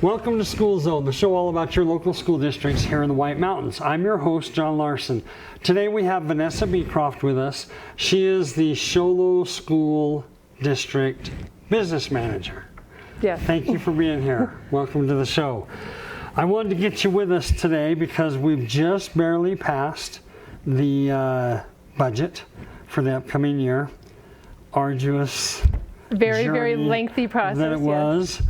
Welcome to School Zone, the show all about your local school districts here in the White Mountains. I'm your host, John Larsen. Today we have Venessa Beecroft with us. She is the Sholo School District Business Manager. Yes. Thank you for being here. Welcome to the show. I wanted to get you with us today because we've just barely passed the budget for the upcoming year. Arduous, very lengthy process. That it was.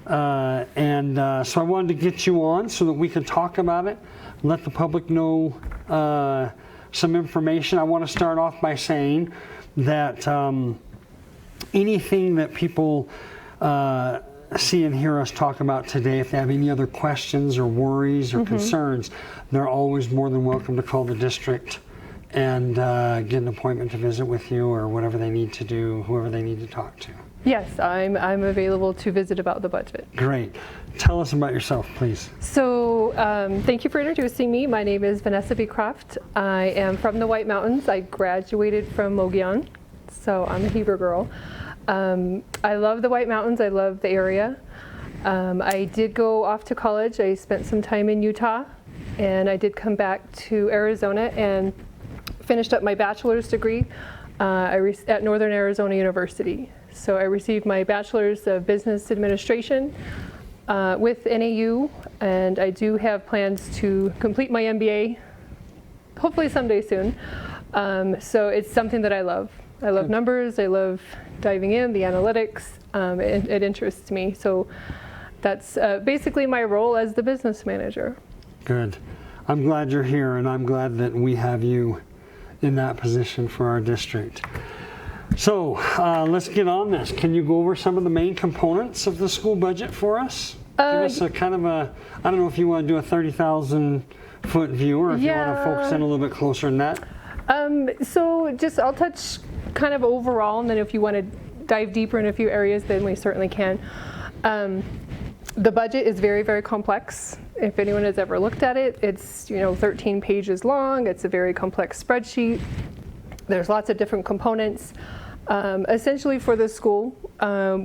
So I wanted to get you on so that we could talk about it, let the public know some information. I want to start off by saying that anything that people see and hear us talk about today, if they have any other questions or worries or concerns, they're always more than welcome to call the district and get an appointment to visit with you or whatever they need to do, whoever they need to talk to. Yes, I'm available to visit about the budget. Great. Tell us about yourself, please. So thank you for introducing me. My name is Venessa Beecroft. I am from the White Mountains. I graduated from Mogollon, so I'm a Heber girl. I love the White Mountains. I love the area. I did go off to college. I spent some time in Utah, and I did come back to Arizona and finished up my bachelor's degree at Northern Arizona University. So I received my bachelor's of business administration with NAU, and I do have plans to complete my MBA, hopefully someday soon. So it's something that I love. I love numbers, I love diving in, the analytics, it interests me. So that's basically my role as the business manager. Good. I'm glad you're here, and I'm glad that we have you in that position for our district. So let's get on this. Can you go over some of the main components of the school budget for us? Give us a kind of a, I don't know if you want to do a 30,000 foot view or if you want to focus in a little bit closer than that. So I'll touch kind of overall, and then if you want to dive deeper in a few areas, then we certainly can. The budget is very complex. If anyone has ever looked at it, it's 13 pages long. It's a very complex spreadsheet. There's lots of different components. Essentially for the school,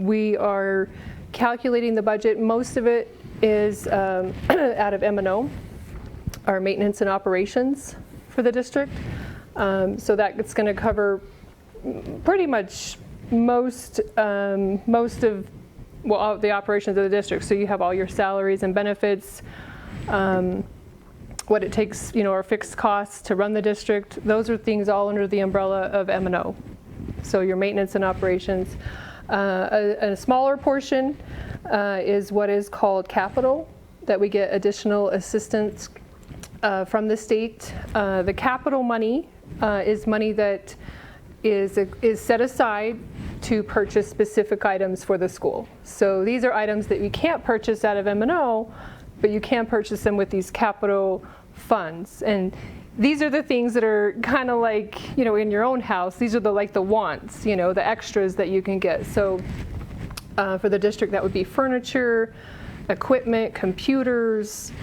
we are calculating the budget. Most of it is out of M&O, our maintenance and operations for the district. So that's going to cover pretty much most of all the operations of the district. So you have all your salaries and benefits, what it takes, our fixed costs to run the district. Those are things all under the umbrella of M&O. So your maintenance and operations. A smaller portion is what is called capital, that we get additional assistance from the state. The capital money is money that is set aside to purchase specific items for the school. So these are items that you can't purchase out of M&O, but you can purchase them with these capital funds. And these are the things that are kind of like, in your own house. These are the wants, the extras that you can get. So for the district, that would be furniture, equipment, computers,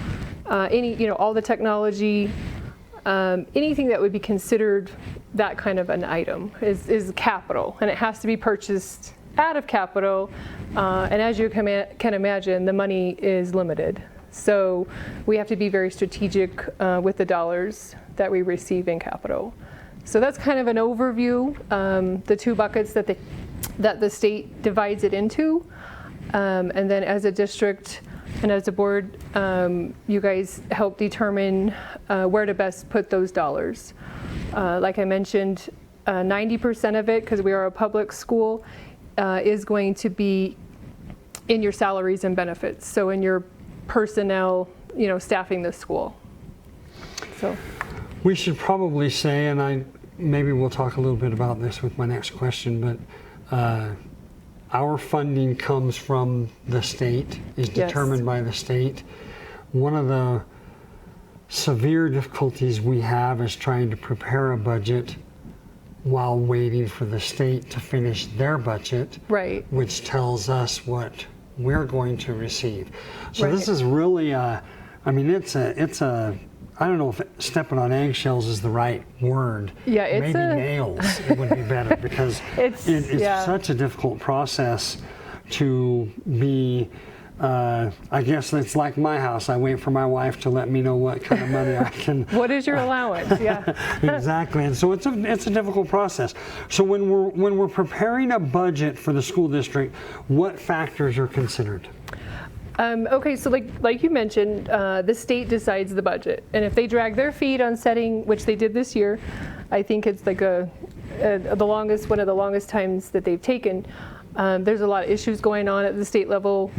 all the technology, anything that would be considered that kind of an item is capital, and it has to be purchased out of capital. And as you can imagine, the money is limited. So we have to be very strategic with the dollars that we receive in capital. So that's kind of an overview, the two buckets that the state divides it into. And then as a district and as a board, you guys help determine where to best put those dollars. Like I mentioned, 90% of it, because we are a public school, is going to be in your salaries and benefits. So in your personnel, staffing the school. So we should probably say, and maybe we'll talk a little bit about this with my next question, but our funding comes from the state, is determined by the state. One of the severe difficulties we have is trying to prepare a budget while waiting for the state to finish their budget, right, which tells us what we're going to receive. So this is really it's a I don't know if stepping on eggshells is the right word. Yeah, it's maybe nails it would be better, because it's such a difficult process to be I guess it's like my house. I wait for my wife to let me know what kind of money I can. What is your allowance? Yeah. Exactly, and so it's a difficult process. So when we're preparing a budget for the school district, what factors are considered? Okay, so like you mentioned, the state decides the budget, and if they drag their feet on setting, which they did this year, I think it's like one of the longest times that they've taken. There's a lot of issues going on at the state level.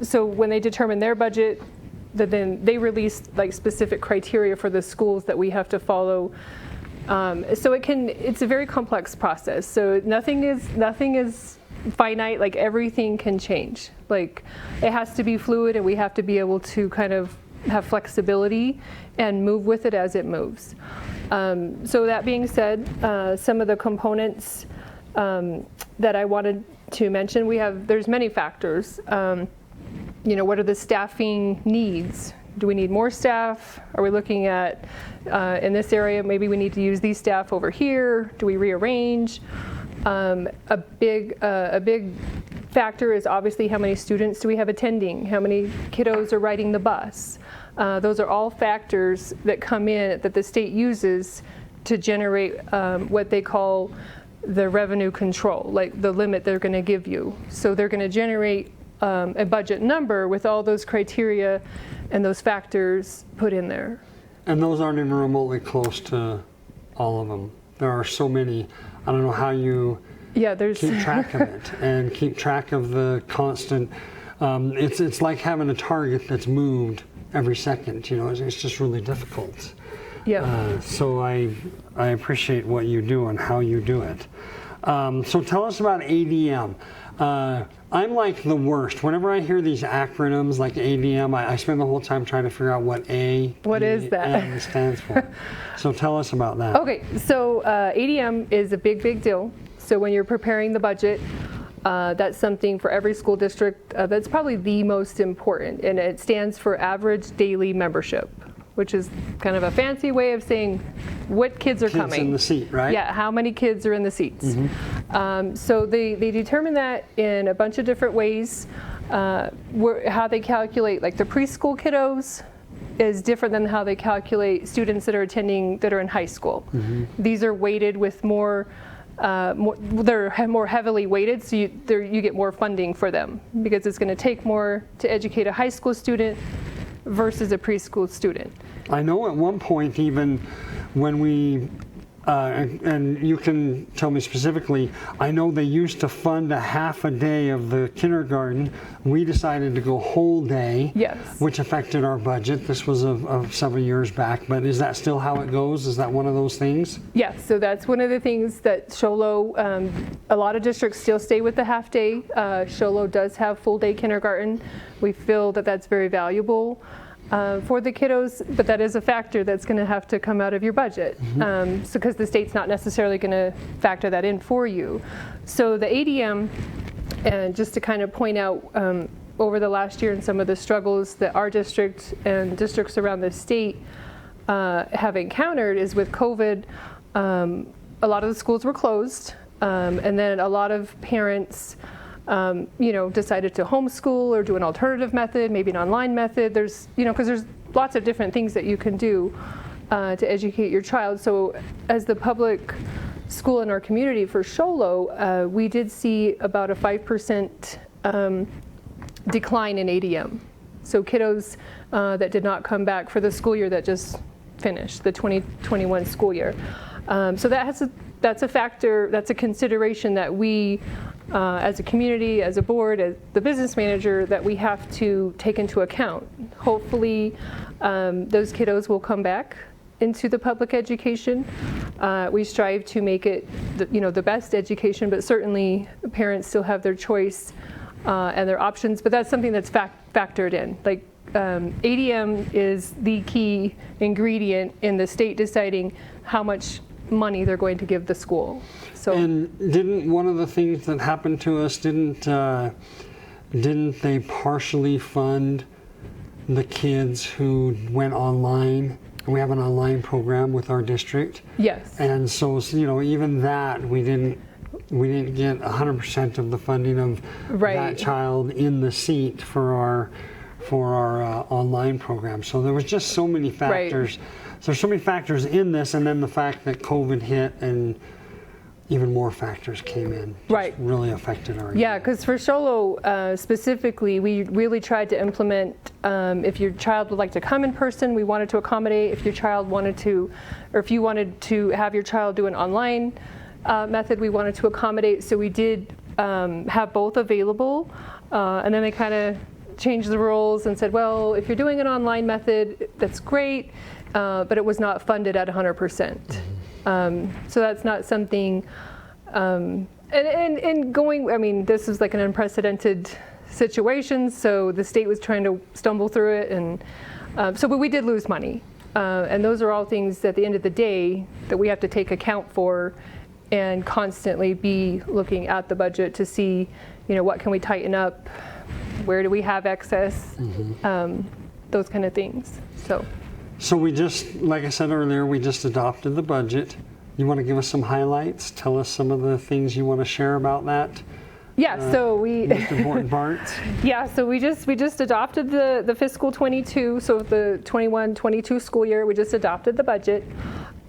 So when they determine their budget, then they release like specific criteria for the schools that we have to follow. So it's a very complex process. So nothing is finite. Like everything can change. Like it has to be fluid, and we have to be able to kind of have flexibility and move with it as it moves. So that being said, some of the components that I wanted to mention, there's many factors. What are the staffing needs? Do we need more staff? Are we looking at, in this area, maybe we need to use these staff over here? Do we rearrange? A big factor is obviously how many students do we have attending? How many kiddos are riding the bus? Those are all factors that come in that the state uses to generate what they call the revenue control, like the limit they're going to give you. So they're going to generate a budget number with all those criteria and those factors put in there. And those aren't even remotely close to all of them. There are so many. I don't know how you keep track of it and keep track of the constant. It's like having a target that's moved every second. It's just really difficult. Yeah. So I appreciate what you do and how you do it. So tell us about ADM. I'm like the worst. Whenever I hear these acronyms like ADM, I spend the whole time trying to figure out what is that stands for. So tell us about that. Okay, so ADM is a big deal. So when you're preparing the budget, that's something for every school district that's probably the most important, and it stands for average daily membership, which is kind of a fancy way of saying what kids are coming. Kids in the seat, right? Yeah, how many kids are in the seats. Mm-hmm. So they determine that in a bunch of different ways. How they calculate, like the preschool kiddos, is different than how they calculate students that are attending that are in high school. Mm-hmm. These are weighted with they're more heavily weighted, so you get more funding for them because it's going to take more to educate a high school student versus a preschool student. I know at one point, even when we, and you can tell me specifically, I know they used to fund a half a day of the kindergarten. We decided to go whole day, yes, which affected our budget. This was of several years back, but is that still how it goes? Is that one of those things? Yes, so that's one of the things that Sholo, a lot of districts still stay with the half day. Sholo does have full day kindergarten. We feel that that's very valuable for the kiddos, but that is a factor that's going to have to come out of your budget. Mm-hmm. So because the state's not necessarily going to factor that in for you. So the ADM, and just to kind of point out over the last year and some of the struggles that our district and districts around the state have encountered is with COVID, a lot of the schools were closed, and then a lot of parents decided to homeschool or do an alternative method, maybe an online method. There's, because there's lots of different things that you can do to educate your child. So as the public school in our community for Sholo, we did see about a 5% decline in ADM. So kiddos that did not come back for the school year that just finished, the 2021 school year. So that's a factor, that's a consideration that we, as a community, as a board, as the business manager, that we have to take into account. Hopefully, those kiddos will come back into the public education. We strive to make it, the best education, but certainly parents still have their choice and their options. But that's something that's factored in. Like ADM is the key ingredient in the state deciding how much money they're going to give the school. So, and didn't one of the things that happened to us, didn't they partially fund the kids who went online? We have an online program with our district. Yes. And so, even that we didn't we didn't get 100% of the funding of that child in the seat for our online program. So there was just so many factors. So there's so many factors in this, and then the fact that COVID hit and even more factors came in. Really affected our Yeah, because for Sholo specifically, we really tried to implement, if your child would like to come in person, we wanted to accommodate. If your child wanted to, or if you wanted to have your child do an online method, we wanted to accommodate. So we did have both available, and then they kind of changed the rules and said, well, if you're doing an online method, that's great, but it was not funded at 100%. So that's not something, and going, I mean, this is like an unprecedented situation, so the state was trying to stumble through it, and but we did lose money. And those are all things at the end of the day that we have to take account for and constantly be looking at the budget to see, what can we tighten up, where do we have excess, those kind of things. So we just, like I said earlier, we just adopted the budget. You want to give us some highlights? Tell us some of the things you want to share about that. Yeah, so we most important parts. Yeah, so we just adopted the fiscal 22, so the 21-22 school year. We just adopted the budget.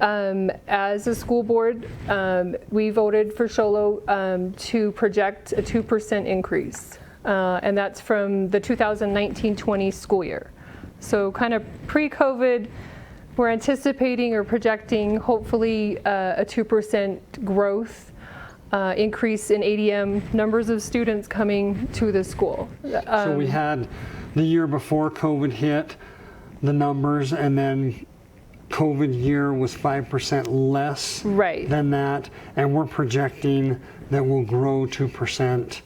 As a school board, we voted for Sholo to project a 2% increase, and that's from the 2019-20 school year. So kind of pre-COVID, we're anticipating or projecting hopefully a 2% growth increase in ADM numbers of students coming to the school. So we had the year before COVID hit the numbers, and then COVID year was 5% less than that, and we're projecting that we'll grow 2%.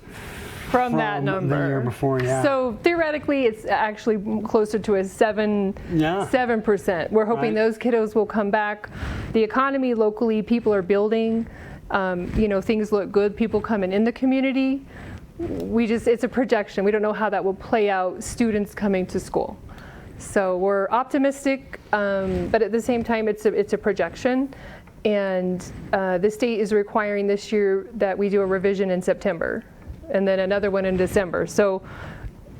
From that number. The year before, So theoretically, it's actually closer to a 7%. We're hoping those kiddos will come back. The economy locally, people are building. Things look good. People coming in the community. It's a projection. We don't know how that will play out. Students coming to school. So we're optimistic, but at the same time, it's a projection. And the state is requiring this year that we do a revision in September, and then another one in December. So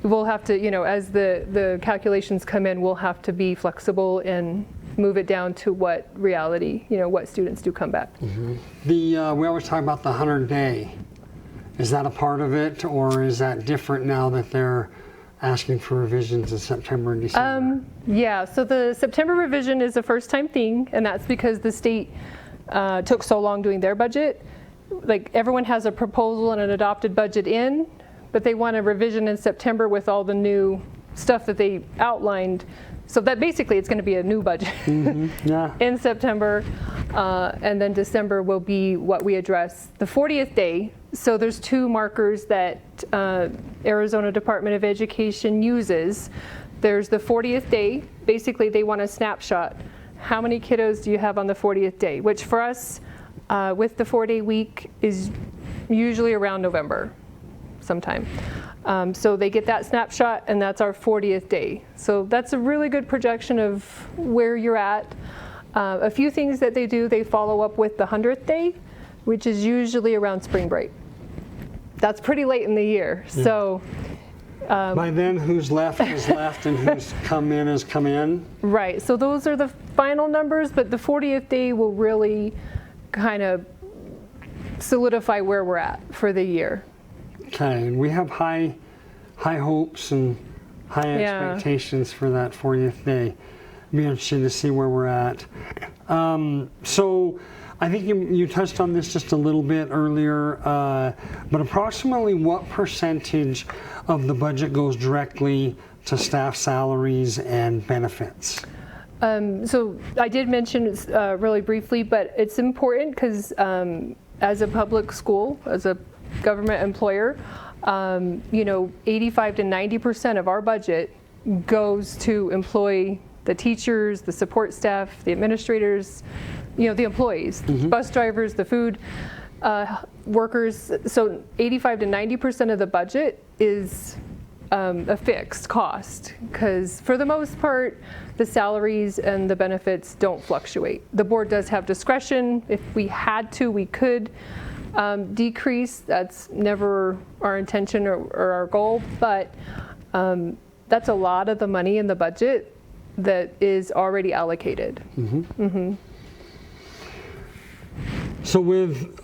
we'll have to, as the calculations come in, we'll have to be flexible and move it down to what reality, what students do come back. We always talk about the 100-day. Is that a part of it, or is that different now that they're asking for revisions in September and December? Yeah, so the September revision is a first-time thing, and that's because the state took so long doing their budget. Like, everyone has a proposal and an adopted budget in, but they want a revision in September with all the new stuff that they outlined. So that basically it's going to be a new budget in September, and then December will be what we address the 40th day. So there's two markers that Arizona Department of Education uses. There's the 40th day. Basically, they want a snapshot. How many kiddos do you have on the 40th day? Which for us, with the 4-day week, is usually around November sometime. So they get that snapshot, and that's our 40th day. So that's a really good projection of where you're at. A few things that they do, they follow up with the 100th day, which is usually around spring break. That's pretty late in the year. Yeah. So by then, who's left is left, and who's come in has come in. Right. So those are the final numbers, but the 40th day will really kind of solidify where we're at for the year. Okay, and we have high hopes and high expectations for that 40th day. Be interesting to see where we're at. So I think you touched on this just a little bit earlier, but approximately what percentage of the budget goes directly to staff salaries and benefits? So I did mention really briefly, but it's important because as a public school, as a government employer, 85 to 90% of our budget goes to employ the teachers, the support staff, the administrators, the employees, bus drivers, the food workers. So 85 to 90% of the budget is a fixed cost, because for the most part, the salaries and the benefits don't fluctuate. The board does have discretion. If we had to, we could decrease. That's never our intention or our goal, but that's a lot of the money in the budget that is already allocated. So with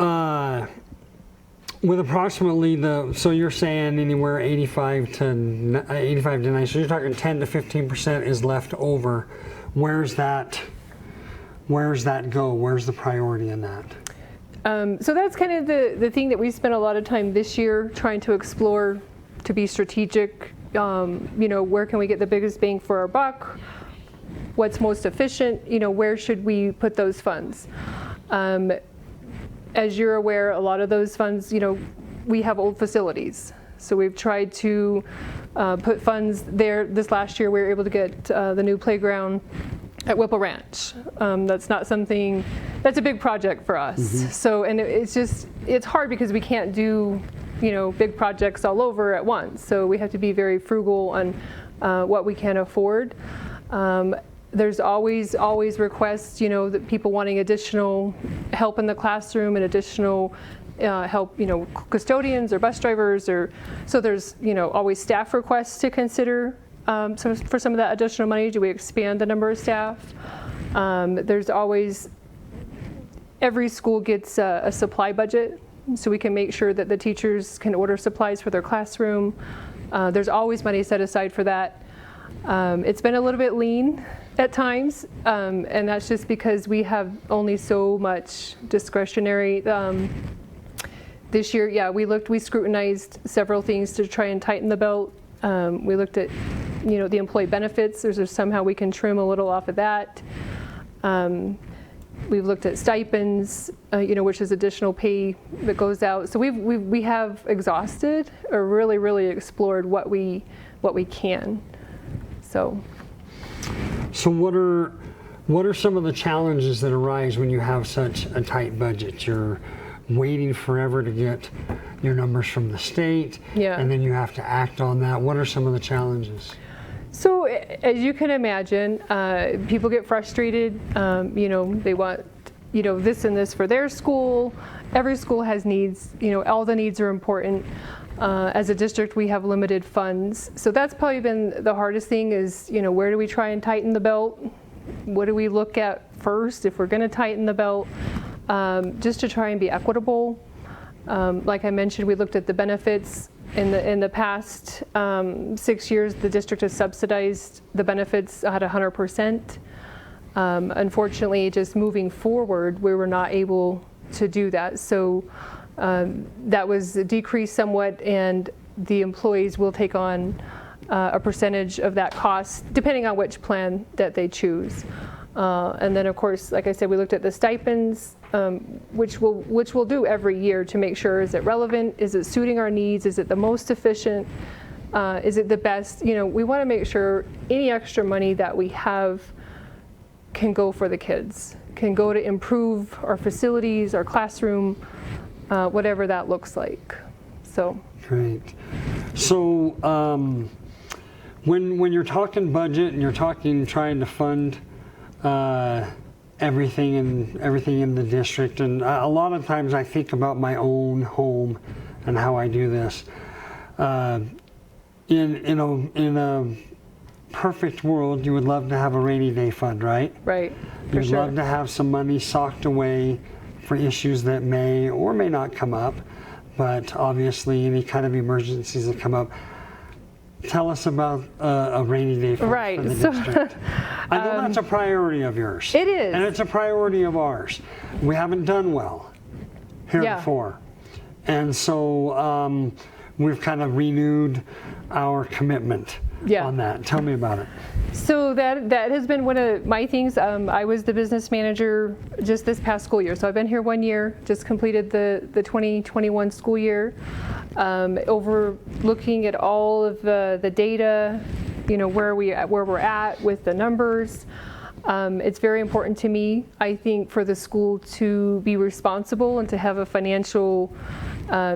approximately so you're saying anywhere 85 to 90, so you're talking 10 to 15% is left over. Where's that go? Where's the priority in that? So that's kind of the thing that we spent a lot of time this year trying to explore, to be strategic. Where can we get the biggest bang for our buck? What's most efficient? Where should we put those funds? As you're aware, a lot of those funds, we have old facilities. So we've tried to put funds there. This last year, we were able to get the new playground at Whipple Ranch. That's not something, that's a big project for us. So, and it's hard because we can't do, big projects all over at once. So we have to be very frugal on what we can afford. There's always requests, that people wanting additional help in the classroom and additional help, custodians or bus drivers, so there's, always staff requests to consider. So for some of that additional money, do we expand the number of staff? There's always, every school gets a supply budget, so we can make sure that the teachers can order supplies for their classroom. There's always money set aside for that. It's been a little bit lean at times, and that's just because we have only so much discretionary. This year, we scrutinized several things to try and tighten the belt. We looked at, the employee benefits. There's somehow we can trim a little off of that. We've looked at stipends, which is additional pay that goes out. So we have exhausted or really explored what we can. So what are some of the challenges that arise when you have such a tight budget? You're waiting forever to get your numbers from the state, and then you have to act on that. What are some of the challenges? So as you can imagine, people get frustrated. They want, this and this for their school. Every school has needs. All the needs are important. As a district, we have limited funds. So that's probably been the hardest thing is, where do we try and tighten the belt? What do we look at first if we're going to tighten the belt? Just to try and be equitable. Like I mentioned, we looked at the benefits. In the past 6 years, the district has subsidized the benefits at 100%. Unfortunately, just moving forward, we were not able to do that. So that was decreased somewhat, and the employees will take on a percentage of that cost, depending on which plan that they choose. And then, of course, like I said, we looked at the stipends, which we'll do every year to make sure, is it relevant? Is it suiting our needs? Is it the most efficient? Is it the best? We want to make sure any extra money that we have can go for the kids, can go to improve our facilities, our classroom, whatever that looks like. So. Great. So when you're talking budget and you're talking trying to fund everything in the district, and a lot of times I think about my own home and how I do this. In a perfect world, you would love to have a rainy day fund, right? Right. You'd love to have some money socked away for issues that may or may not come up, but obviously any kind of emergencies that come up. Tell us about a rainy day fund for the district. I know that's a priority of yours. It is. And it's a priority of ours. We haven't done well here before. And so we've kind of renewed our commitment on that. Tell me about it. So that has been one of my things. I was the business manager just this past school year. So I've been here 1 year, just completed the 2021 school year. Overlooking at all of the data, where we're at with the numbers. It's very important to me, I think, for the school to be responsible and to have a financial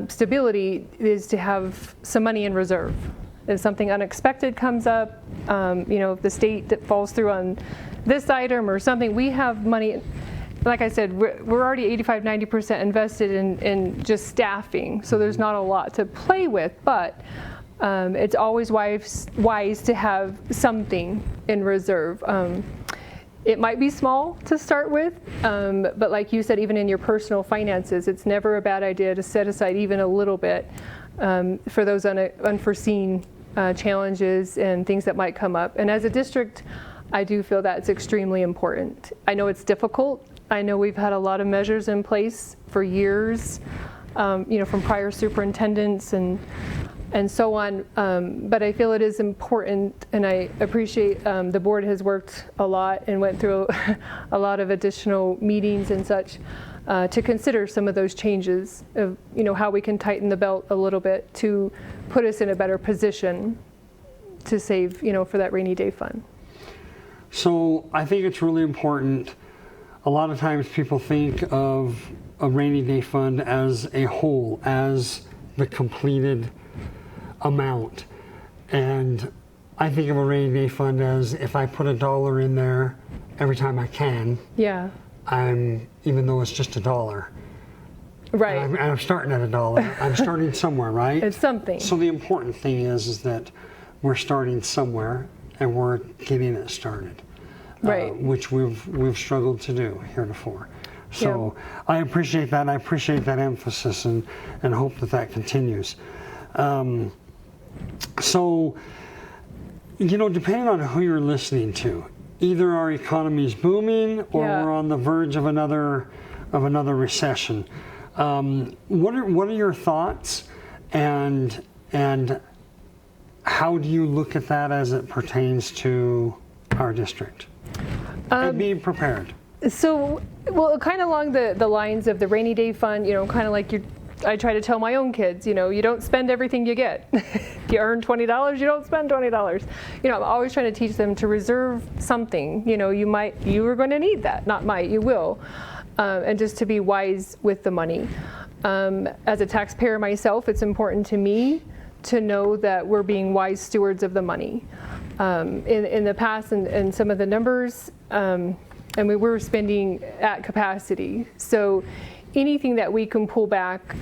stability is to have some money in reserve. If something unexpected comes up, if the state falls through on this item or something, we have money. like I said, we're already 85-90% invested in just staffing, so there's not a lot to play with, but it's always wise to have something in reserve. It might be small to start with, but like you said, even in your personal finances, it's never a bad idea to set aside even a little bit for those unforeseen challenges and things that might come up. And as a district, I do feel that's extremely important. I know it's difficult. I know we've had a lot of measures in place for years, from prior superintendents and so on, but I feel it is important, and I appreciate the board has worked a lot and went through a lot of additional meetings and such to consider some of those changes of how we can tighten the belt a little bit to put us in a better position to save for that rainy day fund. So I think it's really important. A lot of times people think of a rainy day fund as a whole, as the completed amount. And I think of a rainy day fund as if I put $1 in there every time I can. Yeah. Even though it's just $1. Right. And I'm starting at $1. I'm starting somewhere, right? It's something. So the important thing is that we're starting somewhere and we're getting it started. Right. Which we've struggled to do heretofore. So I appreciate that. I appreciate that emphasis and hope that continues. So, depending on who you're listening to, either our economy is booming or we're on the verge of another recession. What are your thoughts, and how do you look at that as it pertains to our district? And being prepared. So, well, kind of along the lines of the rainy day fund, kind of like I try to tell my own kids, you don't spend everything you get. You earn $20, you don't spend $20. I'm always trying to teach them to reserve something. You are going to need that, not might, you will. And just to be wise with the money. As a taxpayer myself, it's important to me to know that we're being wise stewards of the money. In the past, and some of the numbers, and we were spending at capacity. So anything that we can pull back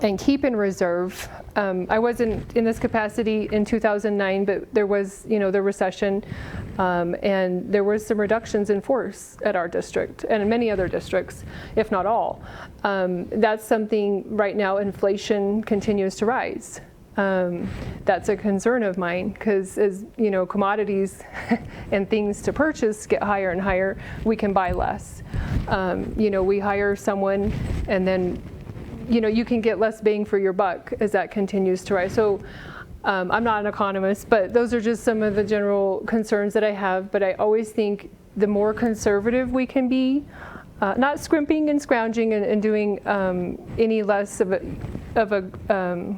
and keep in reserve. I wasn't in this capacity in 2009, but there was, the recession, and there was some reductions in force at our district and in many other districts, if not all. That's something right now, inflation continues to rise. That's a concern of mine because as commodities and things to purchase get higher and higher, we can buy less. We hire someone and then you can get less bang for your buck as that continues to rise. So I'm not an economist, but those are just some of the general concerns that I have. But I always think the more conservative we can be, not scrimping and scrounging and doing any less of a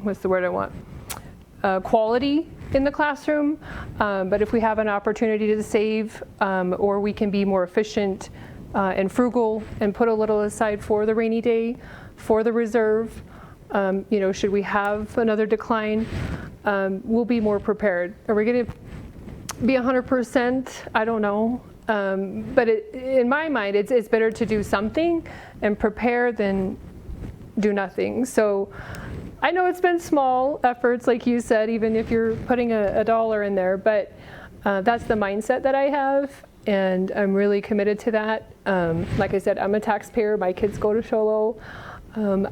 what's the word I want? Quality in the classroom. But if we have an opportunity to save, or we can be more efficient and frugal and put a little aside for the rainy day, for the reserve, should we have another decline, we'll be more prepared. Are we going to be 100%? I don't know. But in my mind, it's better to do something and prepare than do nothing. So I know it's been small efforts, like you said, even if you're putting $1 in there, but that's the mindset that I have, and I'm really committed to that. Like I said, I'm a taxpayer. My kids go to Sholo.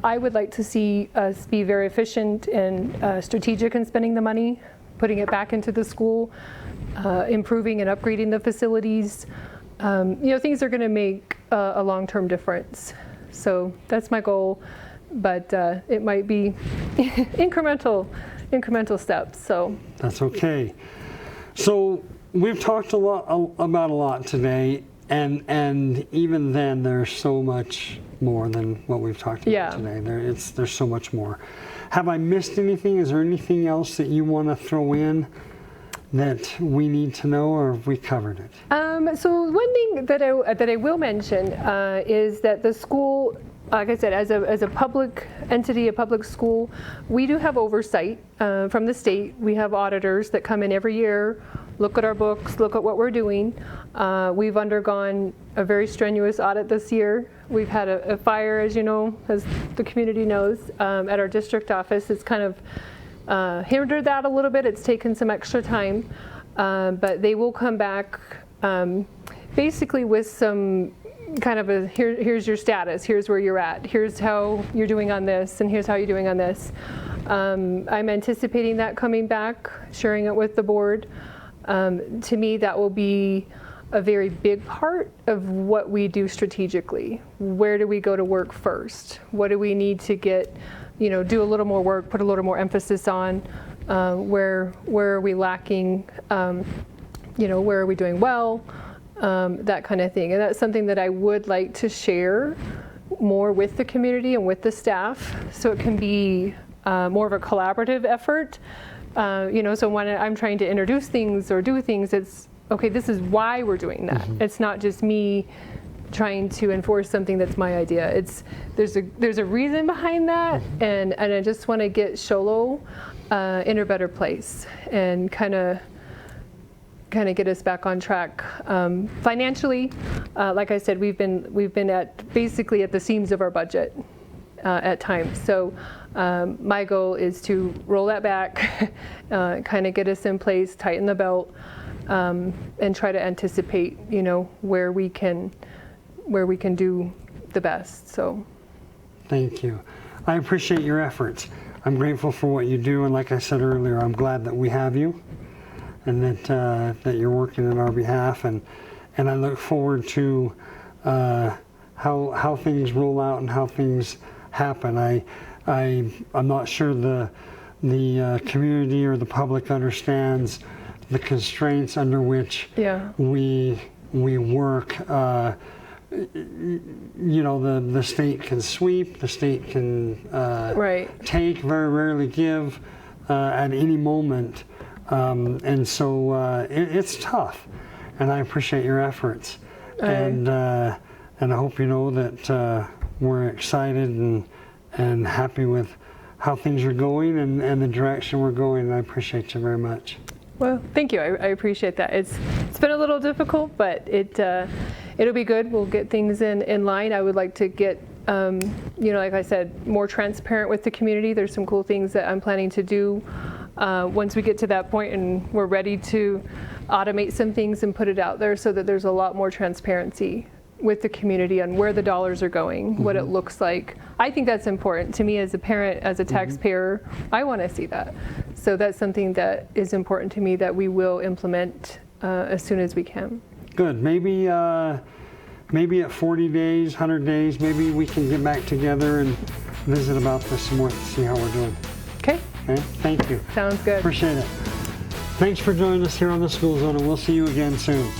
I would like to see us be very efficient and strategic in spending the money, putting it back into the school, improving and upgrading the facilities. Things are going to make a long-term difference. So that's my goal, but it might be incremental steps. So that's okay. So we've talked about a lot today, and even then, there's so much more than what we've talked about today. There's so much more. Have I missed anything? Is there anything else that you want to throw in that we need to know, or have we covered it? So one thing that I will mention is that the school, like I said, as a public entity, a public school, we do have oversight from the state. We have auditors that come in every year, look at our books, look at what we're doing. We've undergone a very strenuous audit this year. We've had a fire, as you know, as the community knows, at our district office. It's kind of hindered that a little bit. It's taken some extra time, but they will come back basically with some kind of a, here's your status, here's where you're at, here's how you're doing on this, and here's how you're doing on this. I'm anticipating that coming back, sharing it with the board. To me, that will be a very big part of what we do strategically. Where do we go to work first? What do we need to get, do a little more work, put a little more emphasis on? Where are we lacking? Where are we doing well? That kind of thing. And that's something that I would like to share more with the community and with the staff, so it can be more of a collaborative effort. So when I'm trying to introduce things or do things, it's, okay, this is why we're doing that. Mm-hmm. It's not just me trying to enforce something that's my idea. There's a reason behind that, mm-hmm. and I just want to get Show Low in a better place and kind of get us back on track financially. Like I said, we've been at basically at the seams of our budget at times. So my goal is to roll that back, kind of get us in place, tighten the belt, and try to anticipate, where we can do the best. So, thank you. I appreciate your efforts. I'm grateful for what you do, and like I said earlier, I'm glad that we have you, and that you're working on our behalf, and I look forward to how things roll out and how things happen. I'm not sure the community or the public understands the constraints under which we work. The state can sweep, the state can take, very rarely give at any moment. And so it's tough, and I appreciate your efforts, and I hope you know that we're excited and happy with how things are going and the direction we're going, and I appreciate you very much. Well, thank you. I appreciate that. It's been a little difficult, but it'll be good. We'll get things in line. I would like to get like I said, more transparent with the community. There's some cool things that I'm planning to do once we get to that point and we're ready to automate some things and put it out there, so that there's a lot more transparency with the community on where the dollars are going, mm-hmm. what it looks like. I think that's important to me as a parent, as a taxpayer. Mm-hmm. I want to see that. So that's something that is important to me that we will implement as soon as we can. Good. Maybe at 40 days, 100 days, maybe we can get back together and visit about this some more to see how we're doing. Okay. Thank you. Sounds good. Appreciate it. Thanks for joining us here on the School Zone, and we'll see you again soon.